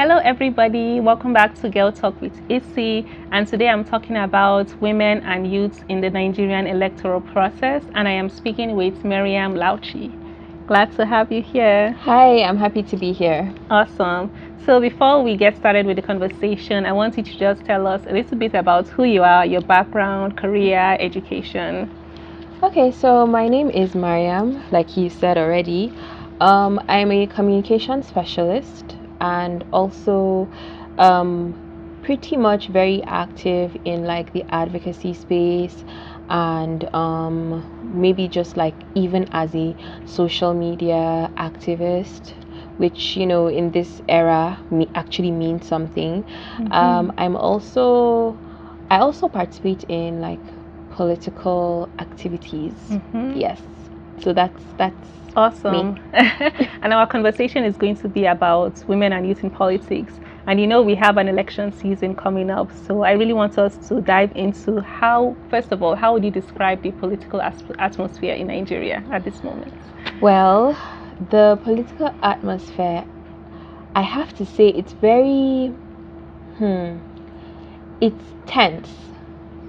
Hello, everybody. Welcome back to Girl Talk with AC. And today I'm talking about women and youth in the Nigerian electoral process. And I am speaking with Maryam Laushi. Glad to have you here. Hi, I'm happy to be here. Awesome. So before we get started with the conversation, I want you to just tell us a little bit about who you are, your background, career, education. Okay, so my name is Mariam, like you said already. I'm a communication specialist and also pretty much very active in like the advocacy space and maybe just like even as a social media activist, which in this era actually means something. I also participate in like political activities. Yes, so that's Awesome. And our conversation is going to be about women and youth in politics. And we have an election season coming up. So I really want us to dive into first of all, how would you describe the political atmosphere in Nigeria at this moment? Well, the political atmosphere, I have to say it's very, it's tense.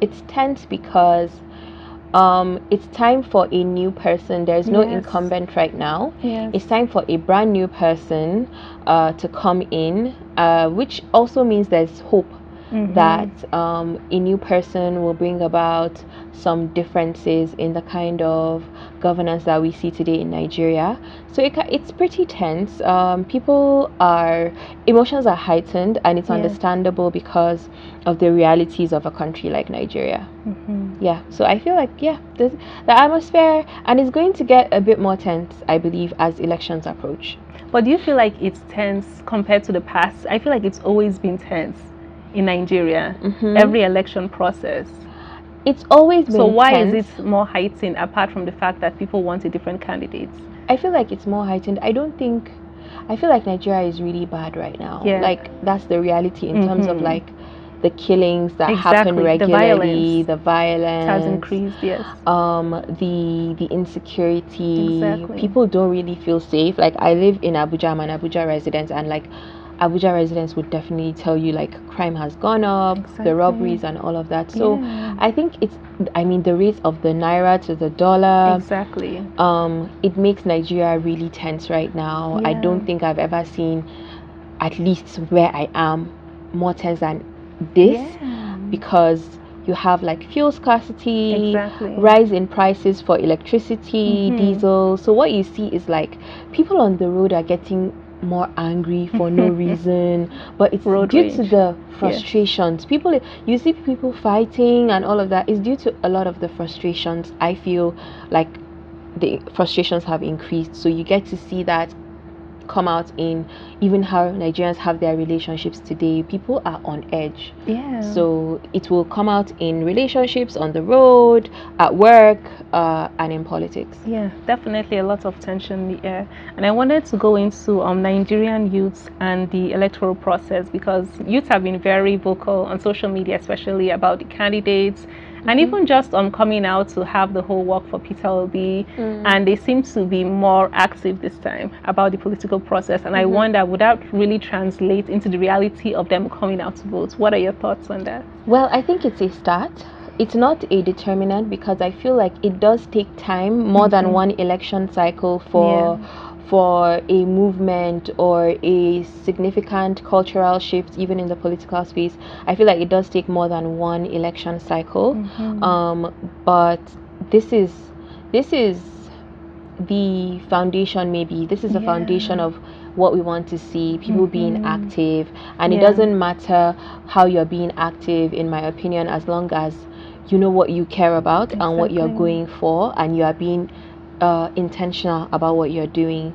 It's tense because it's time for a new person. There's no incumbent right now. It's time for a brand new person to come in, which also means there's hope that a new person will bring about some differences in the kind of governance that we see today in Nigeria. So it's pretty tense. Emotions are heightened, and it's understandable because of the realities of a country like Nigeria. Yeah, so I feel like the atmosphere, and it's going to get a bit more tense, I believe, as elections approach. But do you feel like it's tense compared to the past? I feel like it's always been tense in Nigeria, every election process. It's always been So why tense. is it more heightened apart from the fact that people want a different candidate? I feel like it's more heightened. I feel like Nigeria is really bad right now. Like that's the reality in terms of like the killings that happen regularly, the violence has increased, yes. The insecurity. People don't really feel safe. Like I live in Abuja, I'm an Abuja resident, and like Abuja residents would definitely tell you like crime has gone up, the robberies and all of that. So I think the rate of the naira to the dollar, it makes Nigeria really tense right now. I don't think I've ever seen, at least where I am, more tense than this, because you have like fuel scarcity, rise in prices for electricity, diesel. So what you see is like people on the road are getting more angry for no reason, but it's due to the frustrations. You see people fighting and all of that is due to a lot of the frustrations. I feel like the frustrations have increased, so you get to see that come out in even how Nigerians have their relationships today. People are on edge. So it will come out in relationships, on the road, at work, and in politics. Definitely a lot of tension in the air. And I wanted to go into Nigerian youths and the electoral process, because youth have been very vocal on social media, especially about the candidates, and even just coming out to have the whole work for Peter Obi, and they seem to be more active this time about the political process. And I wonder, would that really translate into the reality of them coming out to vote? What are your thoughts on that? Well, I think it's a start. It's not a determinant, because I feel like it does take time, more than one election cycle for a movement or a significant cultural shift, even in the political space. I feel like it does take more than one election cycle. But this is the foundation. Maybe this is the foundation of what we want to see, people being active. And it doesn't matter how you're being active, in my opinion, as long as you know what you care about and what you're going for, and you are being intentional about what you're doing.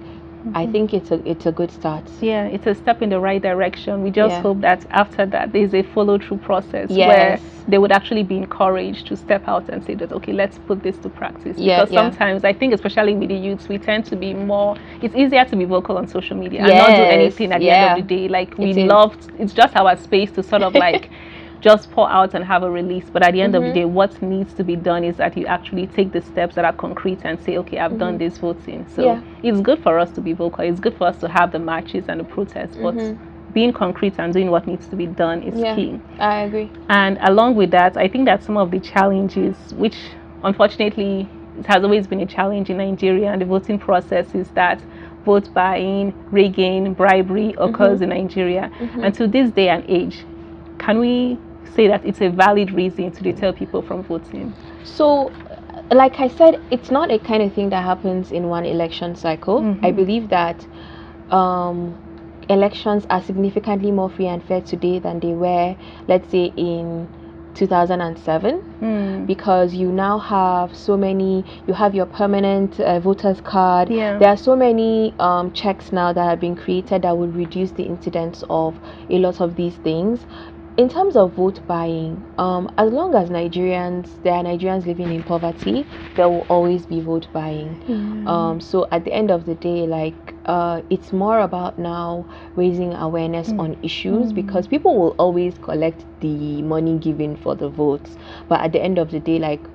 I think it's a good start. It's a step in the right direction. We just hope that after that there's a follow-through process where they would actually be encouraged to step out and say that, okay, let's put this to practice. Because sometimes I think, especially with the youths, we tend to be more, it's easier to be vocal on social media and not do anything at the end of the day. Like it's just our space to sort of like just pour out and have a release. But at the end of the day, what needs to be done is that you actually take the steps that are concrete and say, okay, I've done this voting. So it's good for us to be vocal. It's good for us to have the marches and the protests, but being concrete and doing what needs to be done is key. I agree. And along with that, I think that some of the challenges, which unfortunately it has always been a challenge in Nigeria and the voting process, is that vote buying, rigging, bribery occurs in Nigeria. And to this day and age, can we say that it's a valid reason to deter people from voting? So, like I said, it's not a kind of thing that happens in one election cycle. I believe that elections are significantly more free and fair today than they were, let's say, in 2007, because you now have so many, you have your permanent voters card. There are so many checks now that have been created that will reduce the incidence of a lot of these things. In terms of vote buying, as long as there are Nigerians living in poverty, there will always be vote buying. So at the end of the day, like, it's more about now raising awareness on issues, because people will always collect the money given for the votes. But at the end of the day, like,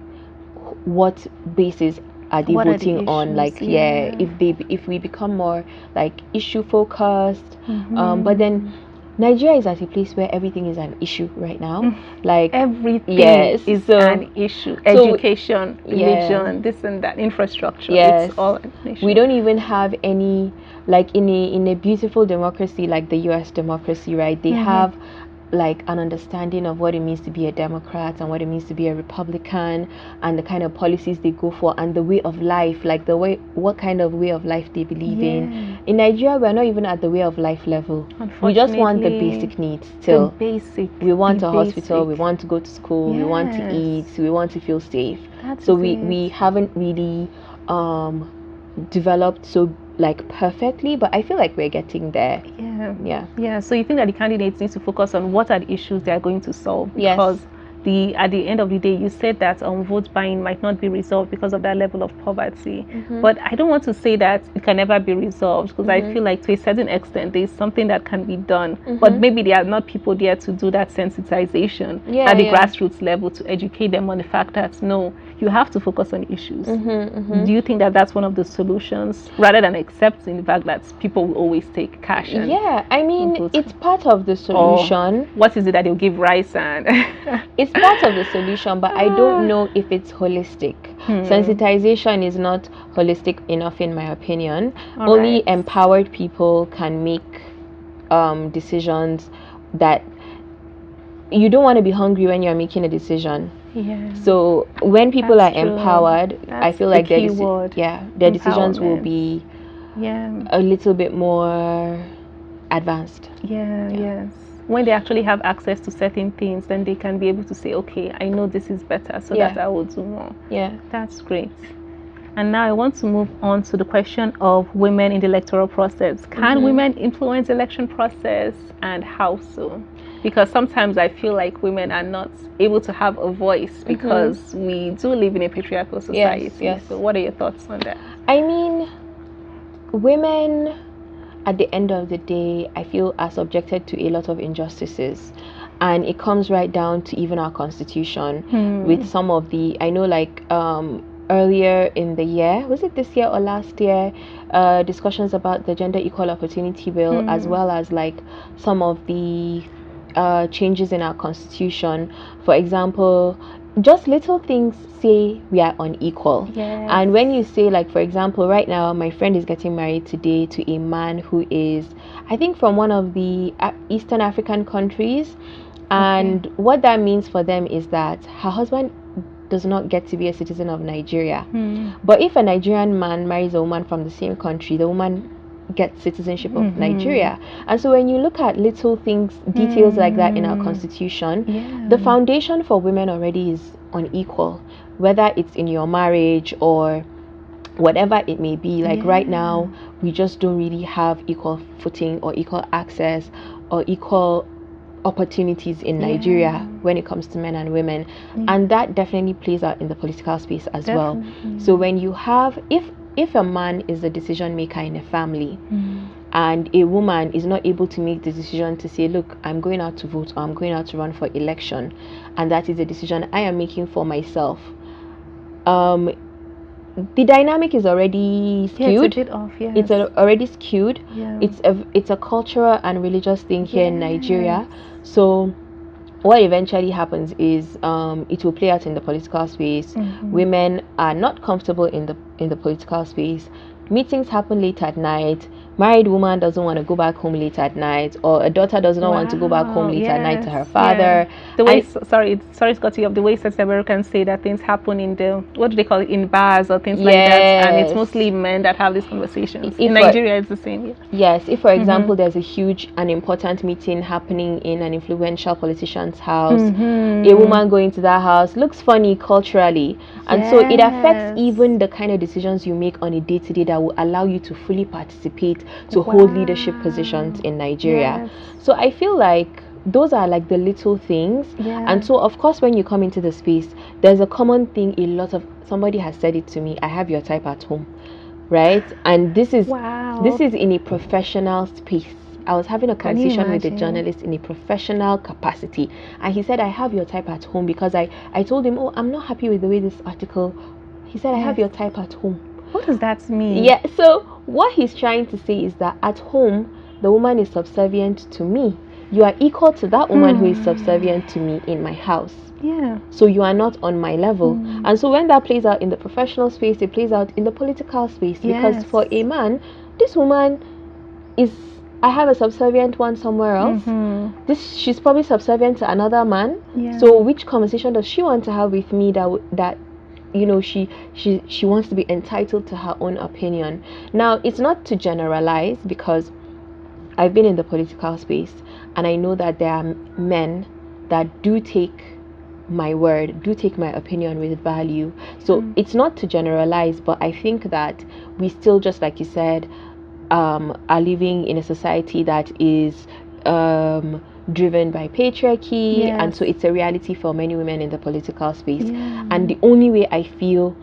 what basis are they voting on? Like, if we become more like issue focused, but then Nigeria is at a place where everything is an issue right now. Like, everything is an issue. Education, religion, this and that, infrastructure. It's all an issue. We don't even have any, like, in a beautiful democracy like the US democracy, right? They have like an understanding of what it means to be a Democrat and what it means to be a Republican, and the kind of policies they go for, and the way of life, like what kind of way of life they believe in. In Nigeria, we're not even at the way of life level. We just want the basic needs still. We want a hospital, we want to go to school, we want to eat, we want to feel safe. So we haven't really developed so like perfectly, but I feel like we're getting there. So you think that the candidates need to focus on what are the issues they are going to solve? Because at the end of the day, you said that vote buying might not be resolved because of that level of poverty. But I don't want to say that it can never be resolved, because I feel like to a certain extent there is something that can be done. But maybe there are not people there to do that sensitization at the grassroots level to educate them on the fact that no, you have to focus on issues. Do you think that that's one of the solutions, rather than accepting the fact that people will always take cash? And I mean, it's part of the solution. Or what is it that they'll give rice and it's part of the solution, but I don't know if it's holistic. Sensitization is not holistic enough, in my opinion. Only empowered people can make decisions. That you don't want to be hungry when you're making a decision. So when people are empowered, I feel like their decisions will be a little bit more advanced. When they actually have access to certain things, then they can be able to say, okay, I know this is better, so that I will do more. That's great. And now I want to move on to the question of women in the electoral process. Can women influence the election process, and how so? Because sometimes I feel like women are not able to have a voice, because we do live in a patriarchal society. So what are your thoughts on that? I mean, women, at the end of the day, I feel are subjected to a lot of injustices. And it comes right down to even our constitution, with some of the, I know, like, earlier in the year, was it this year or last year, discussions about the Gender Equal Opportunity Bill, as well as like some of the changes in our constitution. For example, just little things say we are unequal. And when you say, like, for example, right now my friend is getting married today to a man who is, I think, from one of the Eastern African countries, and what that means for them is that her husband does not get to be a citizen of Nigeria. But if a Nigerian man marries a woman from the same country, the woman gets citizenship of Nigeria. And so when you look at little things, details like that in our constitution, the foundation for women already is unequal, whether it's in your marriage or whatever it may be. Like, right now we just don't really have equal footing or equal access or equal opportunities in Nigeria when it comes to men and women, and that definitely plays out in the political space as well. So when you have, if a man is the decision maker in a family, and a woman is not able to make the decision to say, look, I'm going out to vote, or I'm going out to run for election, and that is a decision I am making for myself, the dynamic is already skewed. It's a bit off, yes. It's already skewed. Yeah. It's a cultural and religious thing here in Nigeria. So what eventually happens is it will play out in the political space. Women are not comfortable in the political space. Meetings happen late at night. Married woman doesn't want to go back home late at night, or a daughter does not want to go back home late at night to her father. The way sorry to cut you off. The way South Americans say that things happen in the, what do they call it, in bars or things like that, and it's mostly men that have these conversations. In Nigeria, it's the same. Yes, if for example there's a huge and important meeting happening in an influential politician's house, a woman going to that house looks funny culturally, and so it affects even the kind of decisions you make on a day-to-day that will allow you to fully participate, to hold leadership positions in Nigeria. So I feel like those are like the little things. And so of course when you come into the space, there's a common thing. Somebody has said it to me, I have your type at home, right? And this is in a professional space. I was having a conversation with a journalist in a professional capacity, and he said, I have your type at home, because I told him, oh, I'm not happy with the way this article. He said, I have your type at home. What does that mean? Yeah, so what he's trying to say is that at home, the woman is subservient to me. You are equal to that woman who is subservient to me in my house. Yeah. So you are not on my level. And so when that plays out in the professional space, it plays out in the political space. Because for a man, this woman is, I have a subservient one somewhere else. She's probably subservient to another man. So which conversation does she want to have with me that you know, she wants to be entitled to her own opinion? Now, it's not to generalize, because I've been in the political space and I know that there are men that do take my word, do take my opinion with value. So it's not to generalize, but I think that we still, just like you said, are living in a society that is driven by patriarchy, and so it's a reality for many women in the political space. And the only way I feel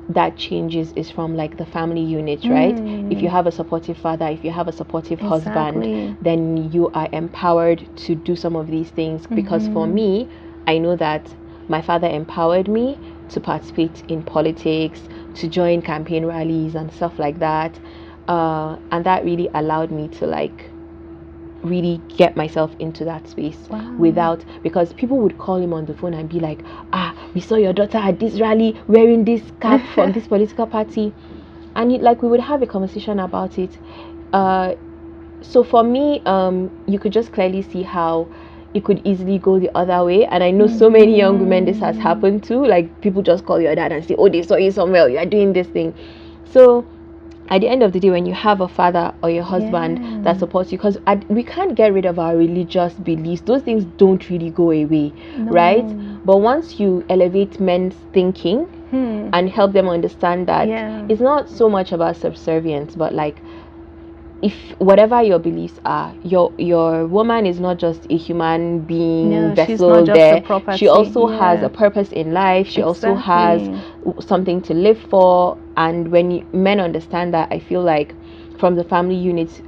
that changes is from like the family unit, right? If you have a supportive father, if you have a supportive husband, then you are empowered to do some of these things. Because for me, I know that my father empowered me to participate in politics, to join campaign rallies and stuff like that, and that really allowed me to like really get myself into that space without, because people would call him on the phone and be like, we saw your daughter at this rally wearing this cap from this political party, and we would have a conversation about it. So for me, you could just clearly see how it could easily go the other way. And I know so many young women this has happened to, like people just call your dad and say, oh, they saw you somewhere, you are doing this thing. So at the end of the day, when you have a father or your husband that supports you, because we can't get rid of our religious beliefs, those things don't really go away, right? But once you elevate men's thinking and help them understand that it's not so much about subservience, but like, if whatever your beliefs are, your woman is not just a human being vessel there. She also has a purpose in life. She also has something to live for. And when men understand that, I feel like from the family units,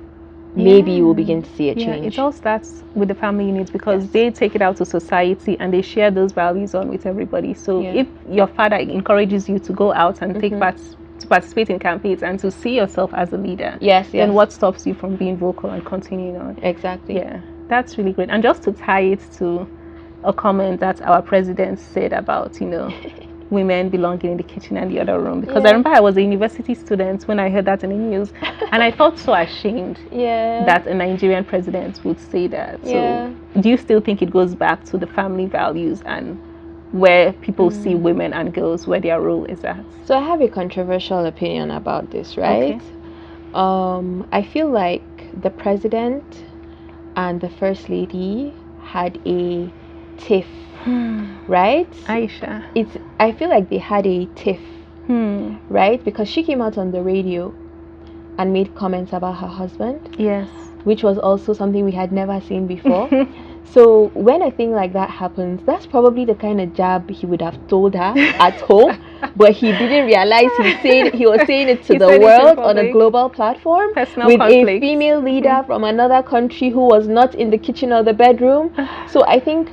maybe you will begin to see a change. It all starts with the family units, because they take it out to society and they share those values on with everybody. So if your father encourages you to go out and take part, to participate in campaigns and to see yourself as a leader, then what stops you from being vocal and continuing on? Exactly. Yeah, that's really great. And just to tie it to a comment that our president said about, women belonging in the kitchen and the other room, because I remember I was a university student when I heard that in the news, and I felt so ashamed that a Nigerian president would say that. So do you still think it goes back to the family values and where people see women and girls, where their role is at? So I have a controversial opinion about this, right? I feel like the president and the first lady had a tiff, right? Aisha. I feel like they had a tiff, right? Because she came out on the radio and made comments about her husband. Yes. Which was also something we had never seen before. So when a thing like that happens, that's probably the kind of jab he would have told her at home, but he didn't realize he was saying it to the world on a global platform with a female leader from another country who was not in the kitchen or the bedroom. So I think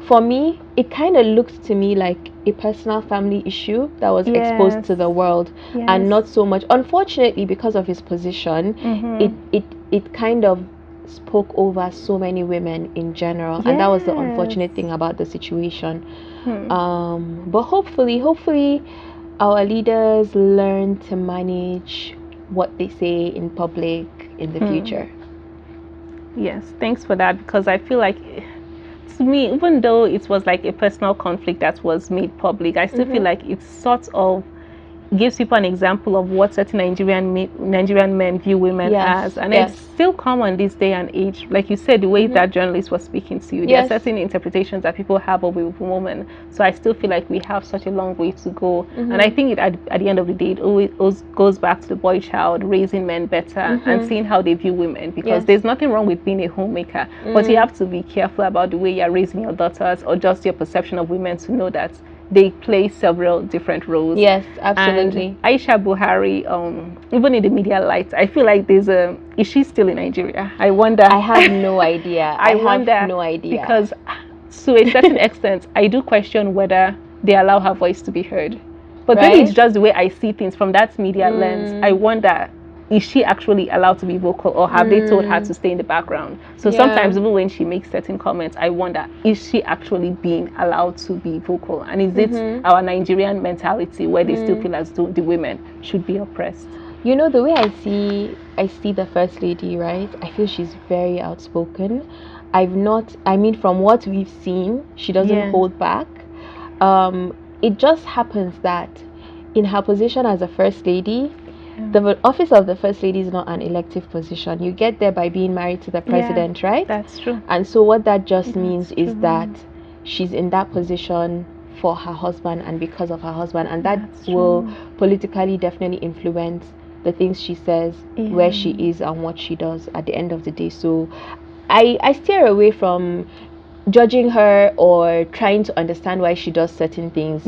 for me, it kind of looks to me like a personal family issue that was exposed to the world, and not so much, unfortunately, because of his position, it kind of spoke over so many women in general, and that was the unfortunate thing about the situation. But hopefully our leaders learn to manage what they say in public in the future. Yes, thanks for that, because I feel like, to me, even though it was like a personal conflict that was made public, I still feel like it's sort of gives people an example of what certain Nigerian men view women as, and it's still common this day and age. Like you said, the way that journalist was speaking to you, there are certain interpretations that people have of a woman. So I still feel like we have such a long way to go, and I think at the end of the day, it always goes back to the boy child raising men better and seeing how they view women, because there's nothing wrong with being a homemaker, but you have to be careful about the way you're raising your daughters, or just your perception of women, to know that they play several different roles. Yes, absolutely. And Aisha Buhari, even in the media light, I feel like is she still in Nigeria? I wonder. I have no idea. I wonder, have no idea. Because to a certain extent, I do question whether they allow her voice to be heard. But maybe it's just the way I see things from that media lens. I wonder, is she actually allowed to be vocal, or have they told her to stay in the background? So sometimes even when she makes certain comments, I wonder, is she actually being allowed to be vocal? And is it our Nigerian mentality where they still feel as though the women should be oppressed? You know, the way I see the First Lady, right? I feel she's very outspoken. From what we've seen, she doesn't hold back. It just happens that in her position as a First Lady, the office of the First Lady is not an elective position. You get there by being married to the president, right? That's true. And so what that just means is that she's in that position for her husband and because of her husband, and that will politically definitely influence the things she says, where she is, and what she does at the end of the day. So I steer away from judging her or trying to understand why she does certain things.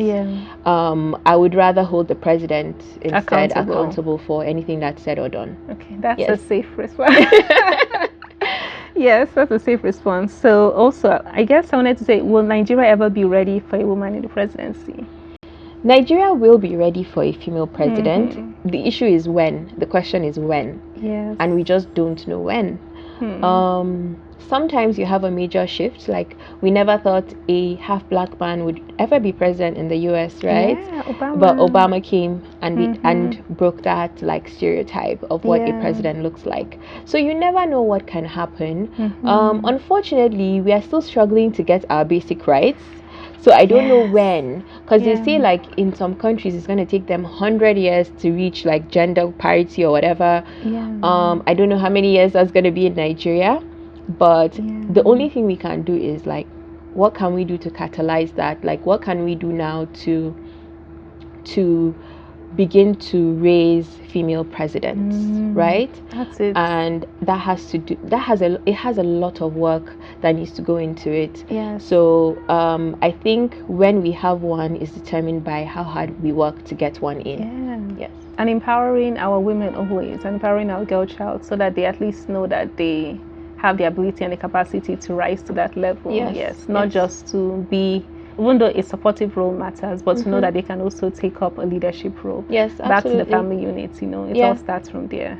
I would rather hold the president instead accountable for anything that's said or done. Okay, that's a safe response. Yes, that's a safe response. So also, I guess I wanted to say, will Nigeria ever be ready for a woman in the presidency? Nigeria will be ready for a female president. The issue is when. The question is when. Yes. And we just don't know when. Sometimes you have a major shift, like we never thought a half black man would ever be president in the US, right? Yeah, Obama. But Obama came and broke that like stereotype of what a president looks like. So you never know what can happen. Unfortunately, we are still struggling to get our basic rights. So I don't know when, because they say like in some countries it's going to take them 100 years to reach like gender parity or whatever. I don't know how many years that's going to be in Nigeria, but the only thing we can do is like, what can we do to catalyze that? Like, what can we do now to begin to raise female presidents, right? That's it. And it has a lot of work that needs to go into it. So I think when we have one is determined by how hard we work to get one in. Yes. And empowering our women always, and empowering our girl child, so that they at least know that they have the ability and the capacity to rise to that level. Not just to be, even though a supportive role matters, but to know that they can also take up a leadership role. Yes, absolutely. Back to the family unit, it all starts from there.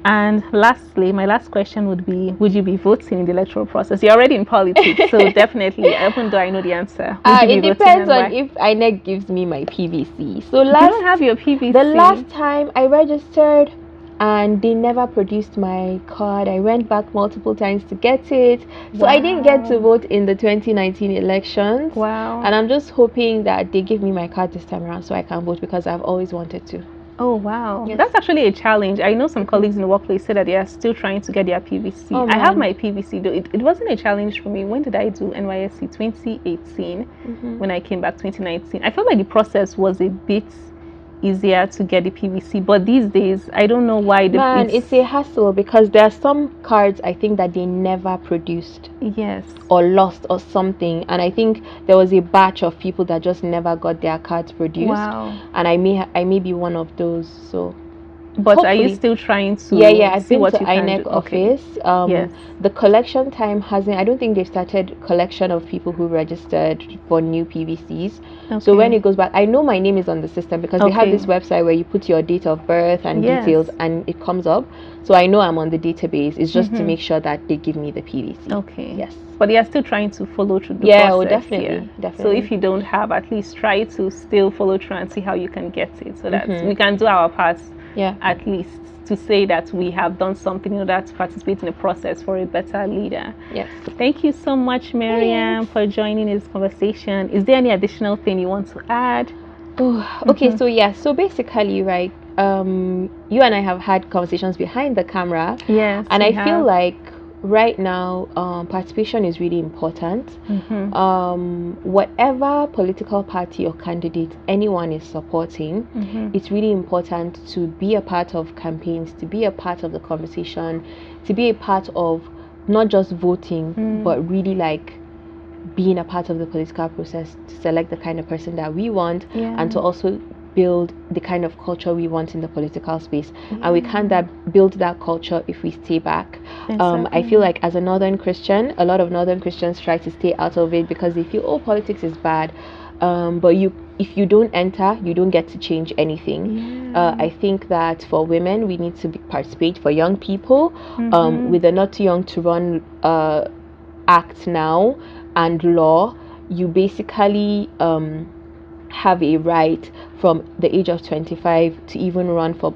And lastly, my last question would be, would you be voting in the electoral process? You're already in politics, so definitely, even though I know the answer. It depends on if INEC gives me my PVC. So you don't have your PVC? The last time I registered, and they never produced my card. I went back multiple times to get it. So I didn't get to vote in the 2019 elections. And I'm just hoping that they give me my card this time around so I can vote, because I've always wanted to. Oh, wow. That's actually a challenge. I know some colleagues in the workplace say that they are still trying to get their PVC. I have my PVC, though. It wasn't a challenge for me. When did I do NYSC? 2018. When I came back 2019. I felt like the process was a bit easier to get the PVC, but these days I don't know why it's a hassle, because there are some cards I think that they never produced or lost or something, and I think there was a batch of people that just never got their cards produced. And I may be one of those. So But hopefully. Are you still trying to I've see been what to you INEC office. Yes. The collection time hasn't, I don't think they've started collection of people who registered for new PVCs. So when it goes back, I know my name is on the system because they have this website where you put your date of birth and details and it comes up. So I know I'm on the database. It's just to make sure that they give me the PVC. Okay. Yes. But they are still trying to follow through the process. Oh, definitely. So if you don't have, at least try to still follow through and see how you can get it so that we can do our part at least to say that we have done something in order to participate in the process for a better leader. Yes. Thank you so much, Mariam, for joining this conversation. Is there any additional thing you want to add? Oh, okay. So basically, right, you and I have had conversations behind the camera. Yes. And I feel like right now, participation is really important. Whatever political party or candidate anyone is supporting, it's really important to be a part of campaigns, to be a part of the conversation, to be a part of not just voting, but really like being a part of the political process to select the kind of person that we want and to also build the kind of culture we want in the political space. And we can't build that culture if we stay back. I feel like as a Northern Christian, a lot of Northern Christians try to stay out of it because they feel, oh, politics is bad. But if you don't enter, you don't get to change anything. I think that for women, we need to participate. For young people, with the Not Too Young to Run Act now and law, you basically have a right from the age of 25 to even run for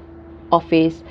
office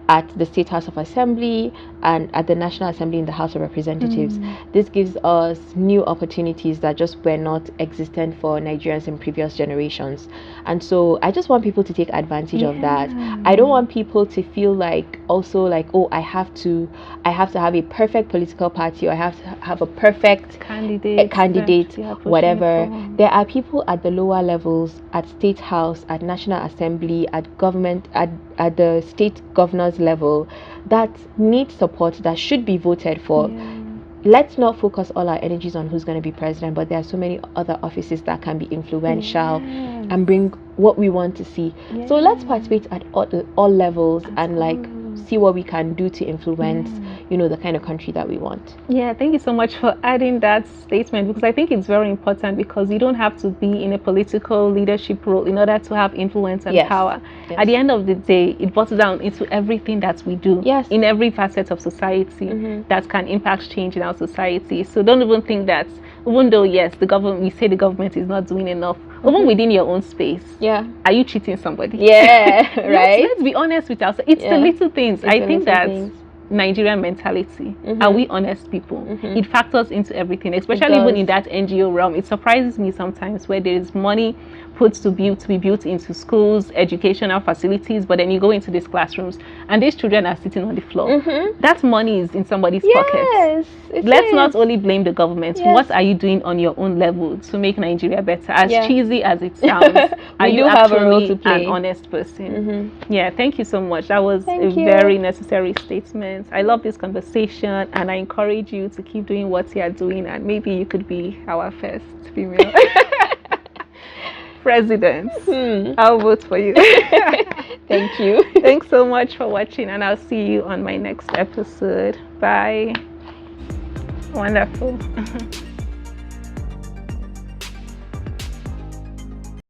at the State House of Assembly and at the National Assembly in the House of Representatives. This gives us new opportunities that just were not existent for Nigerians in previous generations. And so I just want people to take advantage of that. I don't want people to feel like also like, oh, I have to have a perfect political party, or I have to have a perfect candidate, whatever. There are people at the lower levels, at State House, at National Assembly, at government, at the state governors level, that need support, that should be voted for. Let's not focus all our energies on who's going to be president, but there are so many other offices that can be influential and bring what we want to see. So let's participate at all levels and like see what we can do to influence the kind of country that we want. Thank you so much for adding that statement, because I think it's very important, because you don't have to be in a political leadership role in order to have influence and power. At the end of the day, it boils down into everything that we do in every facet of society that can impact change in our society. So don't even think that, even though we say the government is not doing enough, even within your own space, are you cheating somebody? Right. Let's be honest with ourselves. It's the little things. I think that Nigerian mentality, are we honest people? It factors into everything, especially even in that NGO realm. It surprises me sometimes where there is money put to be built into schools, educational facilities, but then you go into these classrooms and these children are sitting on the floor. That money is in somebody's pocket. Let's not only blame the government. What are you doing on your own level to make Nigeria better? As cheesy as it sounds, are you actually an honest person? Thank you so much. That was a very necessary statement. I love this conversation, and I encourage you to keep doing what you are doing, and maybe you could be our first female president. I'll vote for you. Thank you. Thanks so much for watching, and I'll see you on my next episode. Bye. Wonderful.